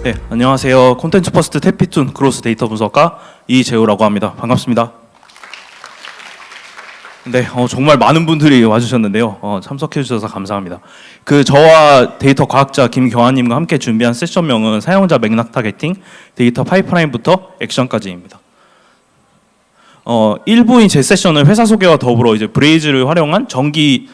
네, 안녕하세요. 콘텐츠 퍼스트 태피툰 그로스 데이터 분석가 이재우라고 합니다. 반갑습니다. 네, 정말 많은 분들이 와주셨는데요. 참석해 주셔서 감사합니다. 저와 데이터 과학자 김경환님과 함께 준비한 세션명은 사용자 맥락 타겟팅, 데이터 파이프라인부터 액션까지입니다. 1부인 제 세션은 회사 소개와 더불어 이제 브레이즈를 활용한 정기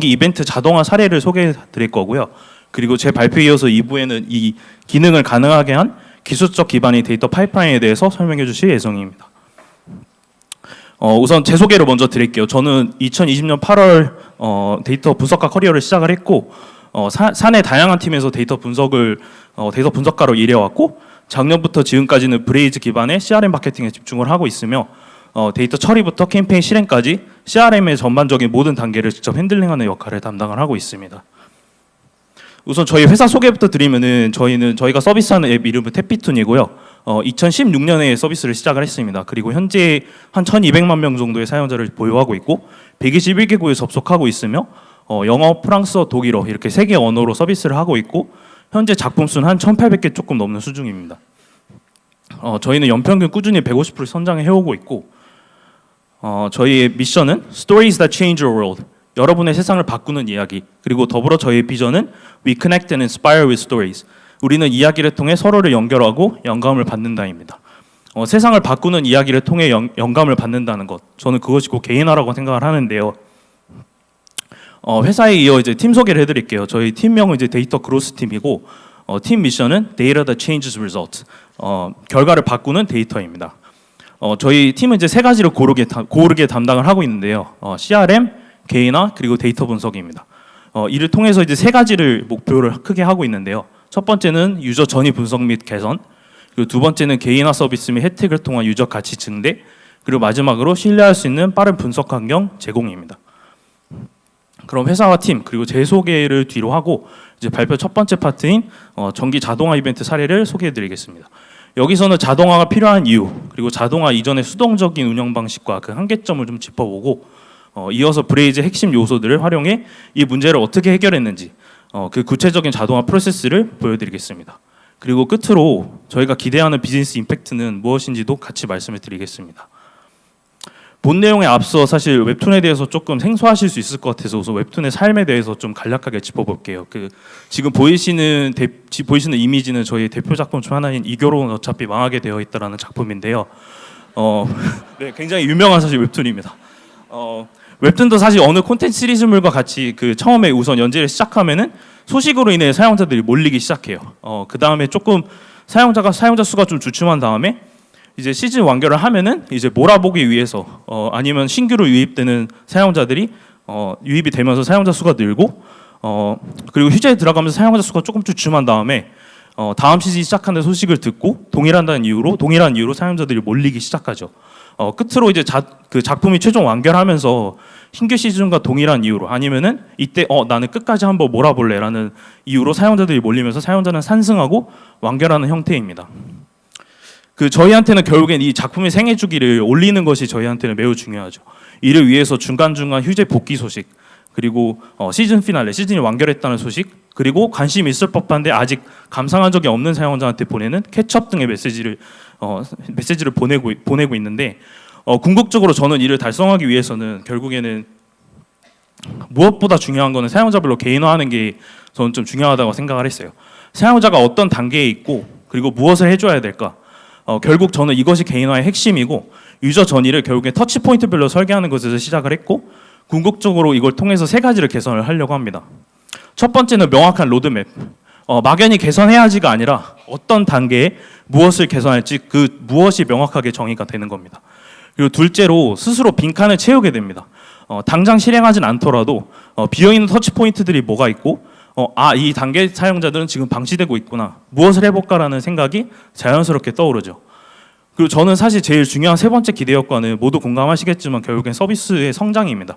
이벤트 자동화 사례를 소개해 드릴 거고요. 그리고 제 발표에 이어서 2부에는 이 기능을 가능하게 한 기술적 기반의 데이터 파이프라인에 대해서 설명해 주실 예정입니다. 우선 제 소개를 먼저 드릴게요. 저는 2020년 8월 데이터 분석가 커리어를 시작을 했고 사내 다양한 팀에서 데이터 분석가로 일해왔고 작년부터 지금까지는 브레이즈 기반의 CRM 마케팅에 집중을 하고 있으며 데이터 처리부터 캠페인 실행까지 CRM의 전반적인 모든 단계를 직접 핸들링하는 역할을 담당을 하고 있습니다. 우선 저희 회사 소개부터 드리면은 저희가 서비스하는 앱 이름은 태피툰이고요. 2016년에 서비스를 시작을 했습니다. 그리고 현재 한 1,200만 명 정도의 사용자를 보유하고 있고 121개국에 접속하고 있으며 영어, 프랑스어, 독일어 이렇게 3개 언어로 서비스를 하고 있고 현재 작품 수는 한 1,800개 조금 넘는 수준입니다. 저희는 연평균 꾸준히 150% 성장을 해오고 있고 저희의 미션은 Stories that change your world, 여러분의 세상을 바꾸는 이야기, 그리고 더불어 저희의 비전은 We connect and inspire with stories, 우리는 이야기를 통해 서로를 연결하고 영감을 받는다입니다. 세상을 바꾸는 이야기를 통해 영감을 받는다는 것, 저는 그것이 곧 개인화라고 생각을 하는데요. 회사에 이어 이제 팀 소개를 해드릴게요. 저희 팀명은 이제 데이터 그로스 팀이고 팀 미션은 Data that changes results, 결과를 바꾸는 데이터입니다. 저희 팀은 이제 3가지를 고르게 담당을 하고 있는데요. CRM, 개인화, 그리고 데이터 분석입니다. 이를 통해서 이제 3가지를 목표를 크게 하고 있는데요. 첫 번째는 유저 전위 분석 및 개선, 그리고 두 번째는 개인화 서비스 및 혜택을 통한 유저 가치 증대, 그리고 마지막으로 신뢰할 수 있는 빠른 분석 환경 제공입니다. 그럼 회사와 팀 그리고 제 소개를 뒤로 하고 이제 발표 첫 번째 파트인 정기 자동화 이벤트 사례를 소개해드리겠습니다. 여기서는 자동화가 필요한 이유 그리고 자동화 이전의 수동적인 운영 방식과 그 한계점을 좀 짚어보고 이어서 브레이즈의 핵심 요소들을 활용해 이 문제를 어떻게 해결했는지 그 구체적인 자동화 프로세스를 보여드리겠습니다. 그리고 끝으로 저희가 기대하는 비즈니스 임팩트는 무엇인지도 같이 말씀을 드리겠습니다. 본 내용에 앞서 사실 웹툰에 대해서 조금 생소하실 수 있을 것 같아서 우선 웹툰의 삶에 대해서 좀 간략하게 짚어볼게요. 지금 보이시는 이미지는 저희 대표 작품 중 하나인 이 결혼은 어차피 망하게 되어 있다라는 작품인데요. 네, 굉장히 유명한 사실 웹툰입니다. 웹툰도 사실 어느 콘텐츠 시리즈물과 같이 처음에 우선 연재를 시작하면은 소식으로 인해 사용자들이 몰리기 시작해요. 그 다음에 조금 사용자 수가 좀 주춤한 다음에 이제 시즌 완결을 하면은 이제 몰아보기 위해서 아니면 신규로 유입되는 사용자들이 유입이 되면서 사용자 수가 늘고 그리고 휴재에 들어가면서 사용자 수가 조금 주춤한 다음에 다음 시즌이 시작하는 소식을 듣고 동일한 이유로 사용자들이 몰리기 시작하죠. 끝으로 이제 그 작품이 최종 완결하면서 신규 시즌과 동일한 이유로 아니면은 이때 나는 끝까지 한번 몰아볼래라는 이유로 사용자들이 몰리면서 사용자는 산승하고 완결하는 형태입니다. 저희한테는 결국엔 이 작품의 생애 주기를 올리는 것이 저희한테는 매우 중요하죠. 이를 위해서 중간중간 휴재 복귀 소식, 그리고 시즌 피날레, 시즌이 완결했다는 소식, 그리고 관심이 있을 법한데 아직 감상한 적이 없는 사용자한테 보내는 캐치업 등의 메시지를 보내고 있는데 궁극적으로 저는 이를 달성하기 위해서는 결국에는 무엇보다 중요한 거는 사용자별로 개인화하는 게 저는 좀 중요하다고 생각을 했어요. 사용자가 어떤 단계에 있고 그리고 무엇을 해줘야 될까? 결국 저는 이것이 개인화의 핵심이고 유저 전이를 결국에 터치 포인트별로 설계하는 것에서 시작을 했고 궁극적으로 이걸 통해서 3가지를 개선을 하려고 합니다. 첫 번째는 명확한 로드맵. 막연히 개선해야지가 아니라 어떤 단계에 무엇을 개선할지 그 무엇이 명확하게 정의가 되는 겁니다. 그리고 둘째로 스스로 빈칸을 채우게 됩니다. 당장 실행하진 않더라도 비어있는 터치 포인트들이 뭐가 있고 이 단계 사용자들은 지금 방치되고 있구나. 무엇을 해볼까라는 생각이 자연스럽게 떠오르죠. 그리고 저는 사실 제일 중요한 3번째 기대 효과는 모두 공감하시겠지만 결국엔 서비스의 성장입니다.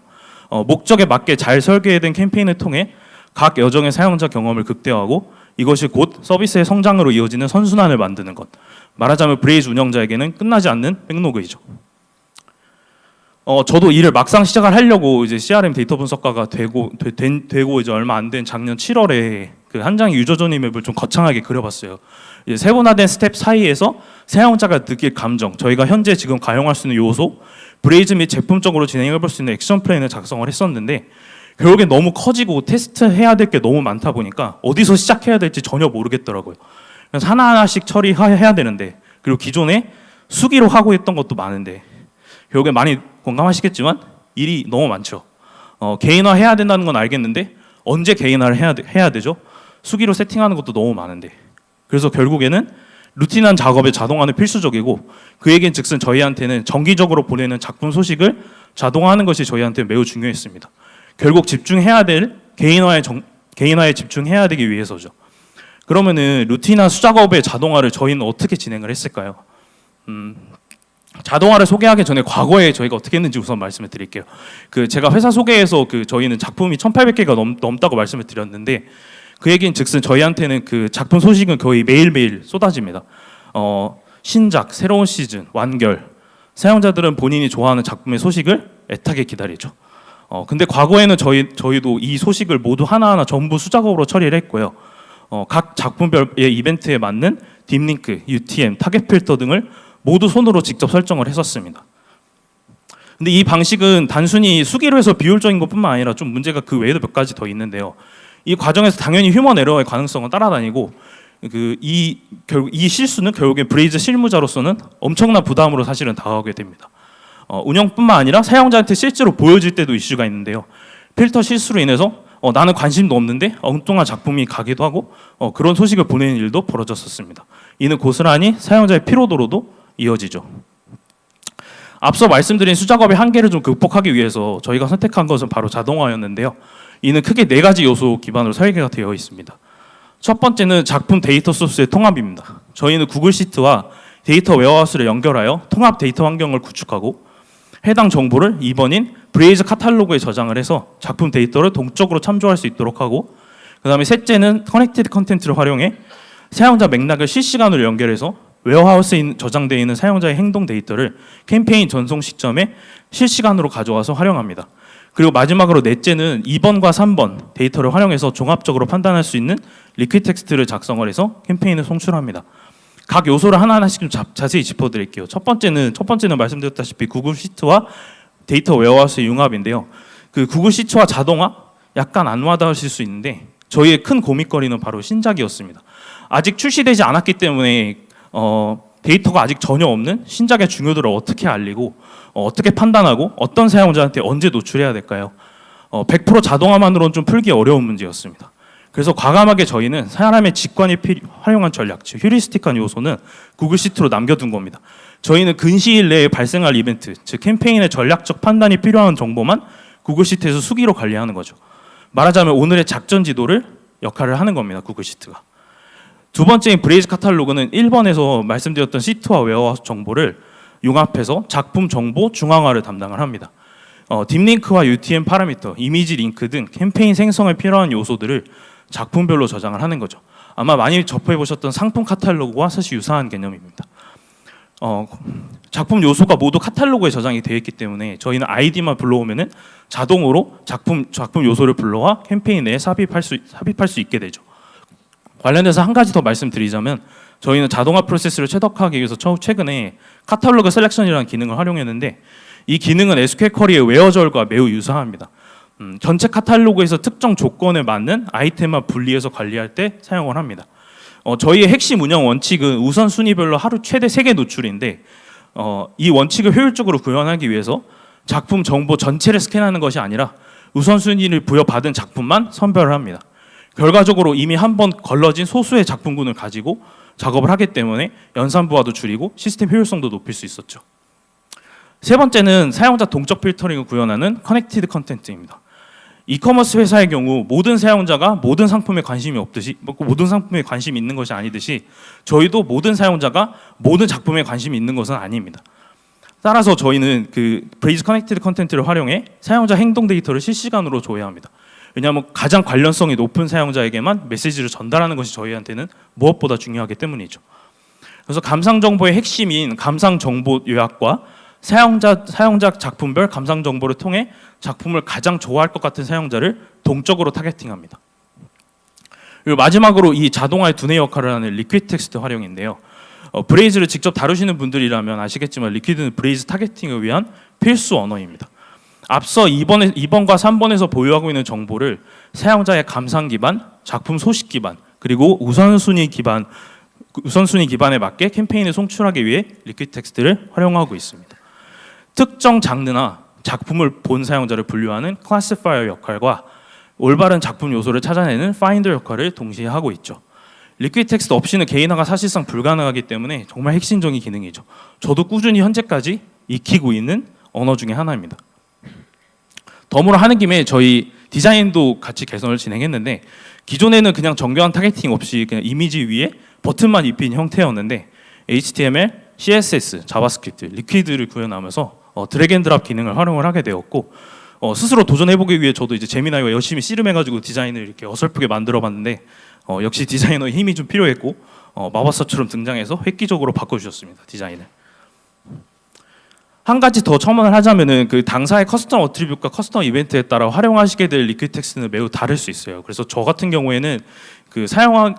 목적에 맞게 잘 설계된 캠페인을 통해 각 여정의 사용자 경험을 극대화하고 이것이 곧 서비스의 성장으로 이어지는 선순환을 만드는 것. 말하자면 브레이즈 운영자에게는 끝나지 않는 백로그이죠. 저도 일을 막상 시작을 하려고 이제 CRM 데이터 분석가가 되고 이제 얼마 안 된 작년 7월에 그 한 장의 유저 조니 맵을 좀 거창하게 그려봤어요. 이제 세분화된 스텝 사이에서 사용자가 느낄 감정, 저희가 현재 지금 가용할 수 있는 요소, 브레이즈 및 제품적으로 진행해볼 수 있는 액션 플랜을 작성을 했었는데 결국에 너무 커지고 테스트해야 될 게 너무 많다 보니까 어디서 시작해야 될지 전혀 모르겠더라고요. 그래서 하나하나씩 처리해야 되는데, 그리고 기존에 수기로 하고 있던 것도 많은데 결국에 많이 공감하시겠지만 일이 너무 많죠. 개인화해야 된다는 건 알겠는데 언제 개인화를 해야 되죠? 수기로 세팅하는 것도 너무 많은데. 그래서 결국에는 루틴한 작업에 자동화는 필수적이고, 그 얘기는 즉슨 저희한테는 정기적으로 보내는 작품 소식을 자동화하는 것이 저희한테 매우 중요했습니다. 결국 집중해야 될 개인화에 집중해야 되기 위해서죠. 그러면은 루틴한 수작업의 자동화를 저희는 어떻게 진행을 했을까요? 자동화를 소개하기 전에 과거에 저희가 어떻게 했는지 우선 말씀을 드릴게요. 그 제가 회사 소개에서 그 저희는 작품이 1,800개가 넘다고 말씀을 드렸는데, 그 얘기는 즉슨 저희한테는 그 작품 소식은 거의 매일매일 쏟아집니다. 신작, 새로운 시즌, 완결. 사용자들은 본인이 좋아하는 작품의 소식을 애타게 기다리죠. 근데 과거에는 저희도 이 소식을 모두 하나하나 전부 수작업으로 처리를 했고요. 각 작품별의 이벤트에 맞는 딥링크, UTM, 타겟 필터 등을 모두 손으로 직접 설정을 했었습니다. 근데 이 방식은 단순히 수기로 해서 비효율적인 것뿐만 아니라 좀 문제가 그 외에도 몇 가지 더 있는데요. 이 과정에서 당연히 휴먼 에러의 가능성은 따라다니고, 결국 이 실수는 결국에 브레이즈 실무자로서는 엄청난 부담으로 사실은 다가오게 됩니다. 운영뿐만 아니라 사용자한테 실제로 보여질 때도 이슈가 있는데요. 필터 실수로 인해서 나는 관심도 없는데 엉뚱한 작품이 가기도 하고 그런 소식을 보내는 일도 벌어졌었습니다. 이는 고스란히 사용자의 피로도로도 이어지죠. 앞서 말씀드린 수작업의 한계를 좀 극복하기 위해서 저희가 선택한 것은 바로 자동화였는데요. 이는 크게 4가지 요소 기반으로 설계가 되어 있습니다. 첫 번째는 작품 데이터 소스의 통합입니다. 저희는 구글 시트와 데이터 웨어하우스를 연결하여 통합 데이터 환경을 구축하고 해당 정보를 2번인 브레이즈 카탈로그에 저장을 해서 작품 데이터를 동적으로 참조할 수 있도록 하고, 그 다음에 셋째는 커넥티드 컨텐츠를 활용해 사용자 맥락을 실시간으로 연결해서 웨어하우스에 저장되어 있는 사용자의 행동 데이터를 캠페인 전송 시점에 실시간으로 가져와서 활용합니다. 그리고 마지막으로 넷째는 2번과 3번 데이터를 활용해서 종합적으로 판단할 수 있는 리퀴드 텍스트를 작성을 해서 캠페인을 송출합니다. 각 요소를 하나하나씩 좀 자세히 짚어드릴게요. 첫 번째는 말씀드렸다시피 구글 시트와 데이터 웨어하우스의 융합인데요. 그 구글 시트와 자동화 약간 안 와닿으실 수 있는데 저희의 큰 고민거리는 바로 신작이었습니다. 아직 출시되지 않았기 때문에 데이터가 아직 전혀 없는 신작의 중요도를 어떻게 알리고 어떻게 판단하고 어떤 사용자한테 언제 노출해야 될까요? 100% 자동화만으로는 좀 풀기 어려운 문제였습니다. 그래서 과감하게 저희는 사람의 직관이 활용한 전략, 즉 휴리스틱한 요소는 구글 시트로 남겨둔 겁니다. 저희는 근시일 내에 발생할 이벤트, 즉 캠페인의 전략적 판단이 필요한 정보만 구글 시트에서 수기로 관리하는 거죠. 말하자면 오늘의 작전 지도를 역할을 하는 겁니다. 구글 시트가. 두 번째인 브레이즈 카탈로그는 1번에서 말씀드렸던 시트와 웨어하우스 정보를 융합해서 작품 정보 중앙화를 담당을 합니다. 딥링크와 UTM 파라미터, 이미지 링크 등 캠페인 생성에 필요한 요소들을 작품별로 저장을 하는 거죠. 아마 많이 접해보셨던 상품 카탈로그와 사실 유사한 개념입니다. 작품 요소가 모두 카탈로그에 저장이 되어 있기 때문에 저희는 아이디만 불러오면은 자동으로 작품 요소를 불러와 캠페인 내에 삽입할 수 있게 되죠. 관련해서 한 가지 더 말씀드리자면 저희는 자동화 프로세스를 최적화하기 위해서 최근에 카탈로그 셀렉션이라는 기능을 활용했는데 이 기능은 SQL 쿼리의 웨어절과 매우 유사합니다. 전체 카탈로그에서 특정 조건에 맞는 아이템만 분리해서 관리할 때 사용을 합니다. 저희의 핵심 운영 원칙은 우선순위별로 하루 최대 3개 노출인데 이 원칙을 효율적으로 구현하기 위해서 작품 정보 전체를 스캔하는 것이 아니라 우선순위를 부여받은 작품만 선별을 합니다. 결과적으로 이미 한번 걸러진 소수의 작품군을 가지고 작업을 하기 때문에 연산부하도 줄이고 시스템 효율성도 높일 수 있었죠. 세 번째는 사용자 동적 필터링을 구현하는 커넥티드 컨텐츠입니다. 이커머스 회사의 경우 모든 사용자가 모든 상품에 관심이 없듯이 모든 상품에 관심이 있는 것이 아니듯이 저희도 모든 사용자가 모든 작품에 관심이 있는 것은 아닙니다. 따라서 저희는 그 브레이즈 커넥티드 컨텐츠를 활용해 사용자 행동 데이터를 실시간으로 조회합니다. 왜냐하면 가장 관련성이 높은 사용자에게만 메시지를 전달하는 것이 저희한테는 무엇보다 중요하기 때문이죠. 그래서 감상 정보의 핵심인 감상 정보 요약과 사용자 작품별 감상 정보를 통해 작품을 가장 좋아할 것 같은 사용자를 동적으로 타겟팅합니다. 그리고 마지막으로 이 자동화의 두뇌 역할을 하는 리퀴드 텍스트 활용인데요. 브레이즈를 직접 다루시는 분들이라면 아시겠지만 리퀴드는 브레이즈 타겟팅을 위한 필수 언어입니다. 앞서 2번과 3번에서 보유하고 있는 정보를 사용자의 감상 기반, 작품 소식 기반, 그리고 우선순위 기반에 맞게 캠페인을 송출하기 위해 리퀴드 텍스트를 활용하고 있습니다. 특정 장르나 작품을 본 사용자를 분류하는 클래시파이어 역할과 올바른 작품 요소를 찾아내는 파인더 역할을 동시에 하고 있죠. 리퀴드 텍스트 없이는 개인화가 사실상 불가능하기 때문에 정말 핵심적인 기능이죠. 저도 꾸준히 현재까지 익히고 있는 언어 중에 하나입니다. 덤으로 하는 김에 저희 디자인도 같이 개선을 진행했는데 기존에는 그냥 정교한 타겟팅 없이 그냥 이미지 위에 버튼만 입힌 형태였는데 HTML, CSS, 자바스크립트, 리퀴드를 구현하면서 드래그 앤 드랍 기능을 활용을 하게 되었고 스스로 도전해보기 위해 저도 이제 제미나이와 열심히 씨름해가지고 디자인을 이렇게 어설프게 만들어봤는데 역시 디자이너의 힘이 좀 필요했고 마법사처럼 등장해서 획기적으로 바꿔주셨습니다. 디자인을. 한 가지 더 첨언을 하자면은 그 당사의 커스텀 어트리뷰트과 커스텀 이벤트에 따라 활용하시게 될 리퀴드 텍스트는 매우 다를 수 있어요. 그래서 저 같은 경우에는 그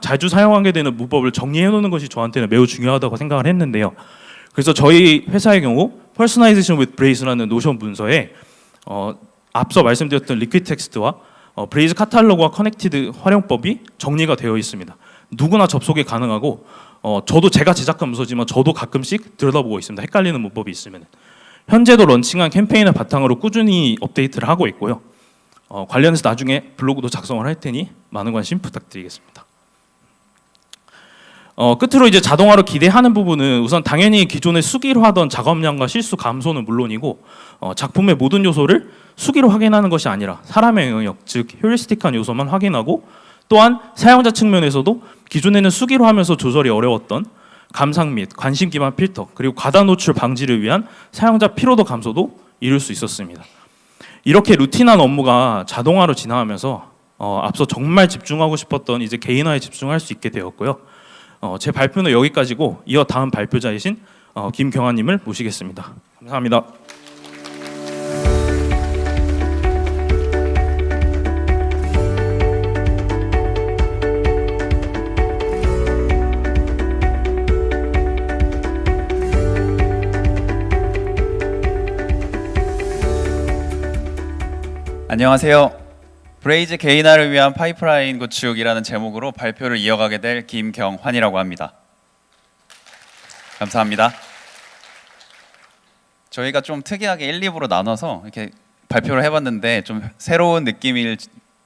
자주 사용하게 되는 문법을 정리해 놓는 것이 저한테는 매우 중요하다고 생각을 했는데요. 그래서 저희 회사의 경우 Personalization with Braze라는 노션 문서에 앞서 말씀드렸던 리퀴드 텍스트와 브레이즈 카탈로그와 커넥티드 활용법이 정리가 되어 있습니다. 누구나 접속이 가능하고 저도 제가 제작한 문서지만 저도 가끔씩 들여다보고 있습니다. 헷갈리는 문법이 있으면. 현재도 런칭한 캠페인을 바탕으로 꾸준히 업데이트를 하고 있고요. 관련해서 나중에 블로그도 작성을 할 테니 많은 관심 부탁드리겠습니다. 끝으로 이제 자동화로 기대하는 부분은 우선 당연히 기존에 수기로 하던 작업량과 실수 감소는 물론이고 작품의 모든 요소를 수기로 확인하는 것이 아니라 사람의 영역, 즉 효율스틱한 요소만 확인하고 또한 사용자 측면에서도 기존에는 수기로 하면서 조절이 어려웠던 감상 및 관심 기반 필터 그리고 과다 노출 방지를 위한 사용자 피로도 감소도 이룰 수 있었습니다. 이렇게 루틴한 업무가 자동화로 진화하면서 앞서 정말 집중하고 싶었던 이제 개인화에 집중할 수 있게 되었고요. 제 발표는 여기까지고 이어 다음 발표자이신 김경환님을 모시겠습니다. 감사합니다. 안녕하세요. 브레이즈 개인화를 위한 파이프라인 구축이라는 제목으로 발표를 이어가게 될 김경환이라고 합니다. 감사합니다. 저희가 좀 특이하게 1, 2부로 나눠서 이렇게 발표를 해봤는데 좀 새로운 느낌을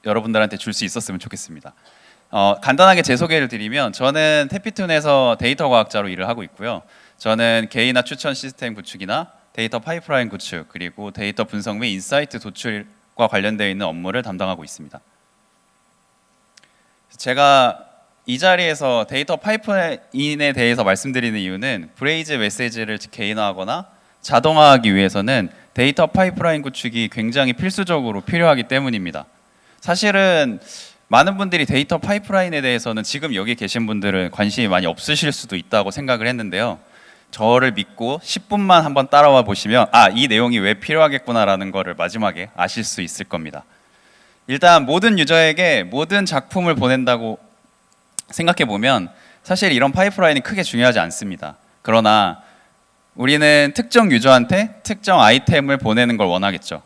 여러분들한테 줄 수 있었으면 좋겠습니다. 간단하게 제 소개를 드리면 저는 태피툰에서 데이터 과학자로 일을 하고 있고요. 저는 개인화 추천 시스템 구축이나 데이터 파이프라인 구축 그리고 데이터 분석 및 인사이트 도출과 관련되어 있는 업무를 담당하고 있습니다. 제가 이 자리에서 데이터 파이프라인에 대해서 말씀드리는 이유는 브레이즈 메시지를 개인화하거나 자동화하기 위해서는 데이터 파이프라인 구축이 굉장히 필수적으로 필요하기 때문입니다. 사실은 많은 분들이 데이터 파이프라인에 대해서는 지금 여기 계신 분들은 관심이 많이 없으실 수도 있다고 생각을 했는데요. 저를 믿고 10분만 한번 따라와 보시면 이 내용이 왜 필요하겠구나라는 거를 마지막에 아실 수 있을 겁니다. 일단 모든 유저에게 모든 작품을 보낸다고 생각해 보면 사실 이런 파이프라인이 크게 중요하지 않습니다. 그러나 우리는 특정 유저한테 특정 아이템을 보내는 걸 원하겠죠.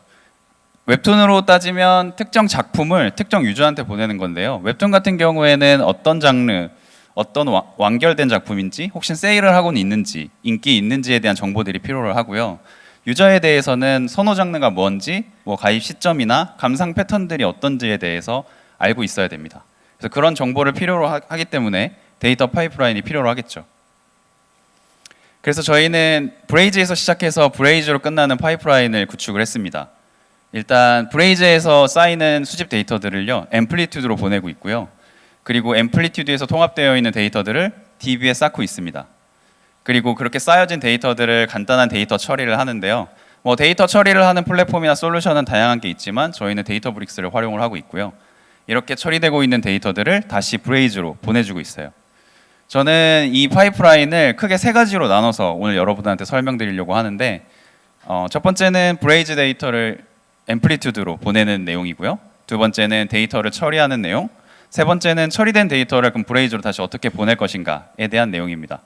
웹툰으로 따지면 특정 작품을 특정 유저한테 보내는 건데요. 웹툰 같은 경우에는 어떤 장르, 어떤 완결된 작품인지, 혹시 세일을 하고는 있는지, 인기 있는지에 대한 정보들이 필요로 하고요. 유저에 대해서는 선호 장르가 뭔지, 가입 시점이나 감상 패턴들이 어떤지에 대해서 알고 있어야 됩니다. 그래서 그런 정보를 필요로 하기 때문에 데이터 파이프라인이 필요로 하겠죠. 그래서 저희는 브레이즈에서 시작해서 브레이즈로 끝나는 파이프라인을 구축을 했습니다. 일단 브레이즈에서 쌓이는 수집 데이터들을요, 앰플리튜드로 보내고 있고요. 그리고 앰플리튜드에서 통합되어 있는 데이터들을 DB에 쌓고 있습니다. 그리고 그렇게 쌓여진 데이터들을 간단한 데이터 처리를 하는데요. 데이터 처리를 하는 플랫폼이나 솔루션은 다양한 게 있지만 저희는 데이터브릭스를 활용을 하고 있고요. 이렇게 처리되고 있는 데이터들을 다시 브레이즈로 보내주고 있어요. 저는 이 파이프라인을 크게 세 가지로 나눠서 오늘 여러분한테 설명드리려고 하는데 첫 번째는 브레이즈 데이터를 앰플리튜드로 보내는 내용이고요. 두 번째는 데이터를 처리하는 내용, 세 번째는 처리된 데이터를 그럼 브레이즈로 다시 어떻게 보낼 것인가에 대한 내용입니다.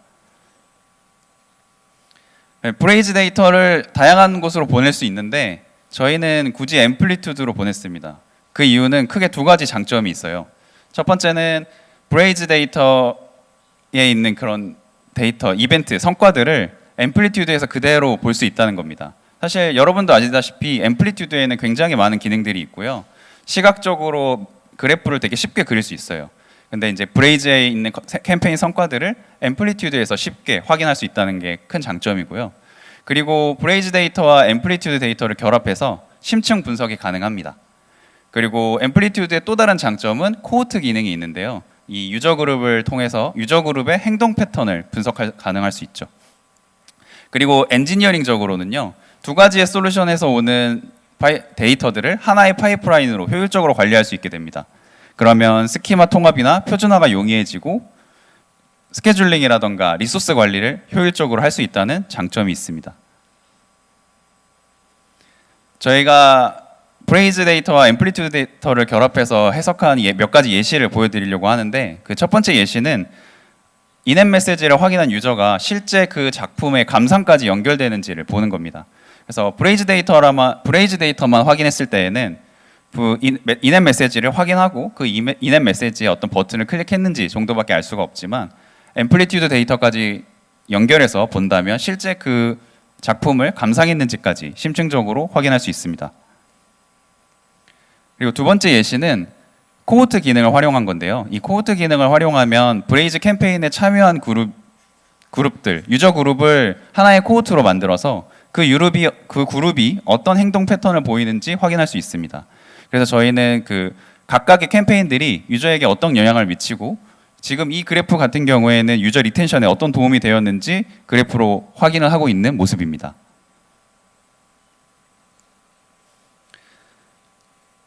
브레이즈 데이터를 다양한 곳으로 보낼 수 있는데 저희는 굳이 앰플리튜드로 보냈습니다. 그 이유는 크게 두 가지 장점이 있어요. 첫 번째는 브레이즈 데이터에 있는 그런 데이터, 이벤트, 성과들을 앰플리튜드에서 그대로 볼 수 있다는 겁니다. 사실 여러분도 아시다시피 앰플리튜드에는 굉장히 많은 기능들이 있고요. 시각적으로 그래프를 되게 쉽게 그릴 수 있어요. 근데 이제 브레이즈에 있는 캠페인 성과들을 앰플리튜드에서 쉽게 확인할 수 있다는 게 큰 장점이고요. 그리고 브레이즈 데이터와 앰플리튜드 데이터를 결합해서 심층 분석이 가능합니다. 그리고 앰플리튜드의 또 다른 장점은 코호트 기능이 있는데요. 이 유저 그룹을 통해서 유저 그룹의 행동 패턴을 가능할 수 있죠. 그리고 엔지니어링적으로는요. 두 가지의 솔루션에서 오는 데이터들을 하나의 파이프라인으로 효율적으로 관리할 수 있게 됩니다. 그러면 스키마 통합이나 표준화가 용이해지고 스케줄링이라던가 리소스 관리를 효율적으로 할 수 있다는 장점이 있습니다. 저희가 브레이즈 데이터와 앰플리튜드 데이터를 결합해서 해석한 몇 가지 예시를 보여드리려고 하는데 그 첫 번째 예시는 인앱 메시지를 확인한 유저가 실제 그 작품의 감상까지 연결되는지를 보는 겁니다. 그래서 브레이즈 데이터만 확인했을 때에는 그 인앱 메시지를 확인하고 그 인앱 메시지에 어떤 버튼을 클릭했는지 정도밖에 알 수가 없지만 앰플리튜드 데이터까지 연결해서 본다면 실제 그 작품을 감상했는지까지 심층적으로 확인할 수 있습니다. 그리고 두 번째 예시는 코호트 기능을 활용한 건데요. 이 코호트 기능을 활용하면 브레이즈 캠페인에 참여한 그룹들, 유저 그룹을 하나의 코호트로 만들어서 그 그룹이 어떤 행동 패턴을 보이는지 확인할 수 있습니다. 그래서 저희는 그 각각의 캠페인들이 유저에게 어떤 영향을 미치고 지금 이 그래프 같은 경우에는 유저 리텐션에 어떤 도움이 되었는지 그래프로 확인을 하고 있는 모습입니다.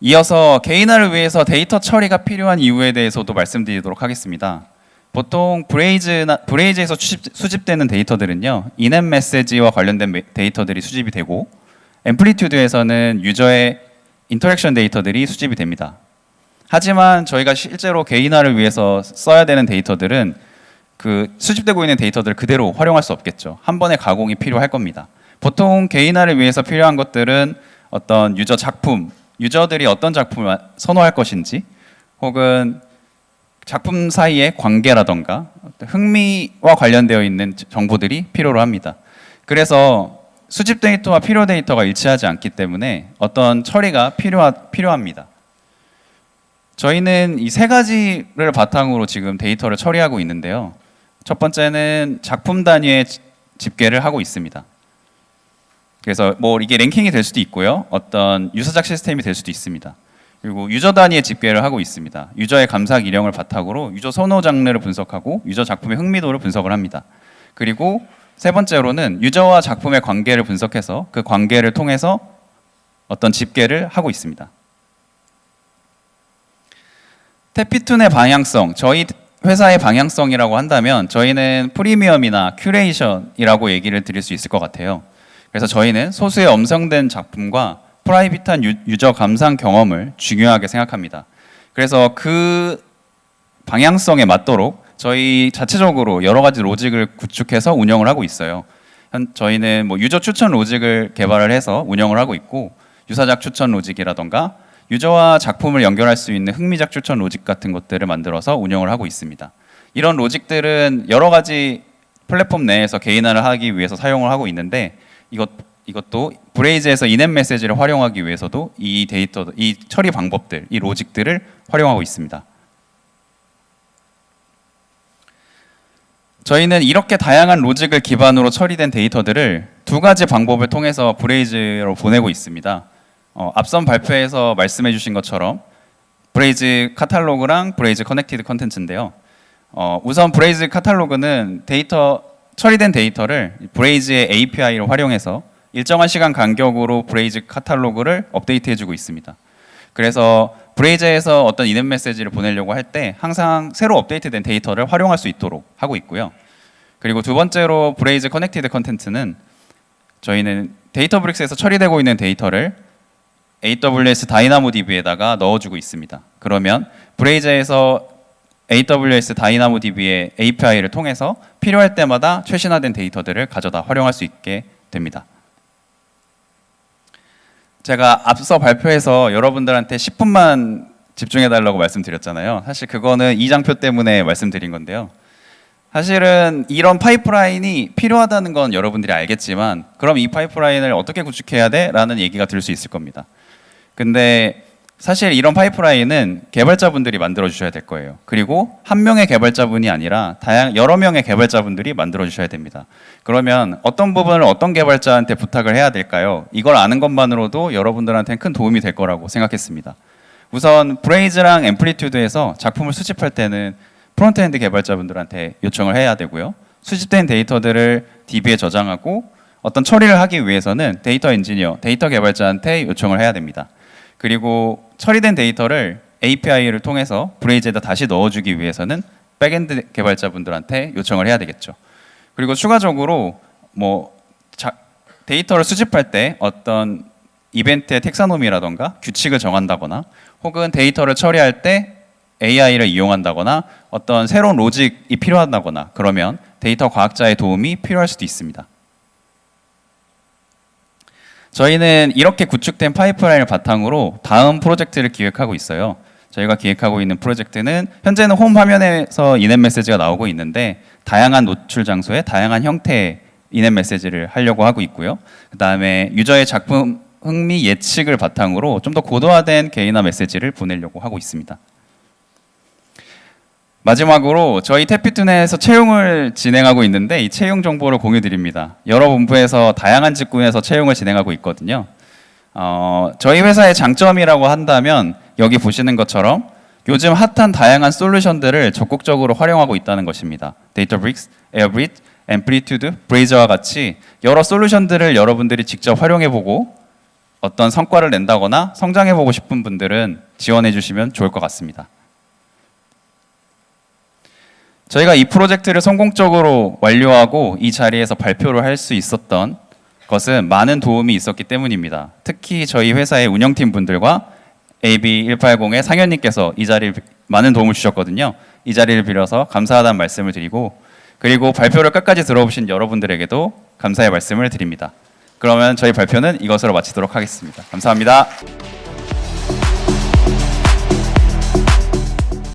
이어서 개인화를 위해서 데이터 처리가 필요한 이유에 대해서도 말씀드리도록 하겠습니다. 보통 브레이즈에서 수집되는 데이터들은요, 인앱 메시지와 관련된 데이터들이 수집이 되고 앰플리튜드에서는 유저의 인터랙션 데이터들이 수집이 됩니다. 하지만 저희가 실제로 개인화를 위해서 써야 되는 데이터들은 그 수집되고 있는 데이터들을 그대로 활용할 수 없겠죠. 한 번의 가공이 필요할 겁니다. 보통 개인화를 위해서 필요한 것들은 어떤 유저들이 어떤 작품을 선호할 것인지 혹은 작품 사이의 관계라던가 흥미와 관련되어 있는 정보들이 필요로 합니다. 그래서 수집 데이터와 필요 데이터가 일치하지 않기 때문에 어떤 처리가 필요합니다. 저희는 이 세 가지를 바탕으로 지금 데이터를 처리하고 있는데요. 첫 번째는 작품 단위의 집계를 하고 있습니다. 그래서 뭐 이게 랭킹이 될 수도 있고요. 어떤 유사작 시스템이 될 수도 있습니다. 그리고 유저 단위의 집계를 하고 있습니다. 유저의 감상 이력을 바탕으로 유저 선호 장르를 분석하고 유저 작품의 흥미도를 분석을 합니다. 그리고 세 번째로는 유저와 작품의 관계를 분석해서 그 관계를 통해서 어떤 집계를 하고 있습니다. 태피툰의 방향성, 저희 회사의 방향성이라고 한다면 저희는 프리미엄이나 큐레이션이라고 얘기를 드릴 수 있을 것 같아요. 그래서 저희는 소수의 엄성된 작품과 프라이빗한 유저 감상 경험을 중요하게 생각합니다. 그래서 그 방향성에 맞도록 저희 자체적으로 여러 가지 로직을 구축해서 운영을 하고 있어요. 저희는 뭐 유저 추천 로직을 개발을 해서 운영을 하고 있고 유사작 추천 로직이라던가 유저와 작품을 연결할 수 있는 흥미작 추천 로직 같은 것들을 만들어서 운영을 하고 있습니다. 이런 로직들은 여러 가지 플랫폼 내에서 개인화를 하기 위해서 사용을 하고 있는데 이것도 브레이즈에서 인앱 메시지를 활용하기 위해서도 이 처리 방법들, 이 로직들을 활용하고 있습니다. 저희는 이렇게 다양한 로직을 기반으로 처리된 데이터들을 두 가지 방법을 통해서 브레이즈로 보내고 있습니다. 앞선 발표에서 말씀해 주신 것처럼 브레이즈 카탈로그랑 브레이즈 커넥티드 컨텐츠인데요. 우선 브레이즈 카탈로그는 처리된 데이터를 브레이즈의 API를 활용해서 일정한 시간 간격으로 브레이즈 카탈로그를 업데이트해주고 있습니다. 그래서 브레이즈에서 어떤 인앱 메시지를 보내려고 할 때 항상 새로 업데이트된 데이터를 활용할 수 있도록 하고 있고요. 그리고 두 번째로 브레이즈 커넥티드 컨텐츠는 저희는 데이터브릭스에서 처리되고 있는 데이터를 AWS 다이나모DB에다가 넣어주고 있습니다. 그러면 브레이즈에서 AWS 다이나모DB의 API를 통해서 필요할 때마다 최신화된 데이터들을 가져다 활용할 수 있게 됩니다. 제가 앞서 발표해서 여러분들한테 10분만 집중해달라고 말씀드렸잖아요. 사실 그거는 이 장표 때문에 말씀드린 건데요. 사실은 이런 파이프라인이 필요하다는 건 여러분들이 알겠지만 그럼 이 파이프라인을 어떻게 구축해야 돼? 라는 얘기가 들 수 있을 겁니다. 근데 사실 이런 파이프라인은 개발자분들이 만들어 주셔야 될 거예요. 그리고 한 명의 개발자분이 아니라 여러 명의 개발자분들이 만들어 주셔야 됩니다. 그러면 어떤 부분을 어떤 개발자한테 부탁을 해야 될까요? 이걸 아는 것만으로도 여러분들한테는 큰 도움이 될 거라고 생각했습니다. 우선 브레이즈랑 앰플리튜드에서 작품을 수집할 때는 프론트엔드 개발자분들한테 요청을 해야 되고요. 수집된 데이터들을 DB에 저장하고 어떤 처리를 하기 위해서는 데이터 엔지니어, 데이터 개발자한테 요청을 해야 됩니다. 그리고 처리된 데이터를 API를 통해서 브레이즈에다 다시 넣어주기 위해서는 백엔드 개발자분들한테 요청을 해야 되겠죠. 그리고 추가적으로 데이터를 수집할 때 어떤 이벤트의 텍사노미라던가 규칙을 정한다거나 혹은 데이터를 처리할 때 AI를 이용한다거나 어떤 새로운 로직이 필요하다거나 그러면 데이터 과학자의 도움이 필요할 수도 있습니다. 저희는 이렇게 구축된 파이프라인을 바탕으로 다음 프로젝트를 기획하고 있어요. 저희가 기획하고 있는 프로젝트는 현재는 홈 화면에서 인앱 메시지가 나오고 있는데 다양한 노출 장소에 다양한 형태의 인앱 메시지를 하려고 하고 있고요. 그 다음에 유저의 작품 흥미 예측을 바탕으로 좀 더 고도화된 개인화 메시지를 보내려고 하고 있습니다. 마지막으로 저희 탭피툰에서 채용을 진행하고 있는데 이 채용 정보를 공유 드립니다. 여러 본부에서 다양한 직군에서 채용을 진행하고 있거든요. 저희 회사의 장점이라고 한다면 여기 보시는 것처럼 요즘 핫한 다양한 솔루션들을 적극적으로 활용하고 있다는 것입니다. 데이터브릭스, 에어브릿, 앰플리튜드, 브레이저와 같이 여러 솔루션들을 여러분들이 직접 활용해보고 어떤 성과를 낸다거나 성장해보고 싶은 분들은 지원해 주시면 좋을 것 같습니다. 저희가 이 프로젝트를 성공적으로 완료하고 이 자리에서 발표를 할 수 있었던 것은 많은 도움이 있었기 때문입니다. 특히 저희 회사의 운영팀 분들과 AB180의 상현님께서 이 자리에 많은 도움을 주셨거든요. 이 자리를 빌어서 감사하다는 말씀을 드리고 그리고 발표를 끝까지 들어보신 여러분들에게도 감사의 말씀을 드립니다. 그러면 저희 발표는 이것으로 마치도록 하겠습니다. 감사합니다.